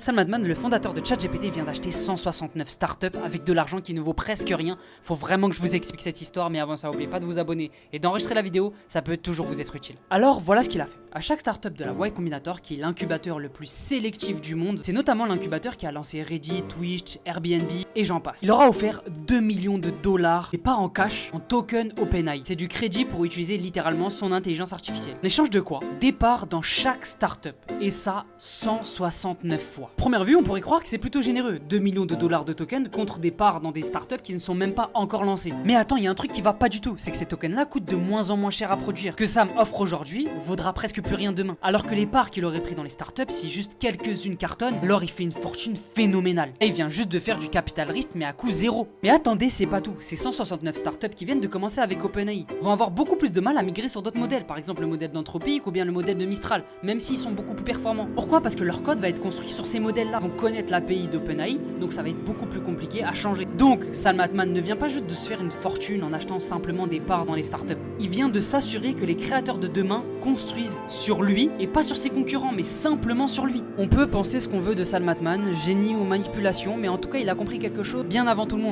Sam Altman, le fondateur de ChatGPT, vient d'acheter 169 startups avec de l'argent qui ne vaut presque rien. Faut vraiment que je vous explique cette histoire, mais avant ça, n'oubliez pas de vous abonner et d'enregistrer la vidéo, ça peut toujours vous être utile. Alors voilà ce qu'il a fait. À chaque startup de la Y Combinator, qui est l'incubateur le plus sélectif du monde, c'est notamment l'incubateur qui a lancé Reddit, Twitch, Airbnb et j'en passe. Il leur a offert 2 millions de dollars, et pas en cash, en token OpenAI. C'est du crédit pour utiliser littéralement son intelligence artificielle. En échange de quoi? Des parts dans chaque startup. Et ça, 169 fois. Première vue, on pourrait croire que c'est plutôt généreux. 2 millions de dollars de tokens contre des parts dans des startups qui ne sont même pas encore lancées. Mais attends, il y a un truc qui va pas du tout, c'est que ces tokens-là coûtent de moins en moins cher à produire. Que Sam offre aujourd'hui vaudra presque plus rien demain. Alors que les parts qu'il aurait pris dans les startups, si juste quelques-unes cartonnent, alors il fait une fortune phénoménale. Et il vient juste de faire du capital risque mais à coût zéro. Mais attendez, c'est pas tout. Ces 169 startups qui viennent de commencer avec OpenAI vont avoir beaucoup plus de mal à migrer sur d'autres modèles, par exemple le modèle d'Anthropic ou bien le modèle de Mistral, même s'ils sont beaucoup plus performants. Pourquoi? Parce que leur code va être construit sur ces modèles-là, vont connaître l'API d'OpenAI, donc ça va être beaucoup plus compliqué à changer. Donc, Sam Altman ne vient pas juste de se faire une fortune en achetant simplement des parts dans les startups. Il vient de s'assurer que les créateurs de demain construisent sur lui, et pas sur ses concurrents, mais simplement sur lui. On peut penser ce qu'on veut de Sam Altman, génie ou manipulation, mais en tout cas il a compris quelque chose bien avant tout le monde.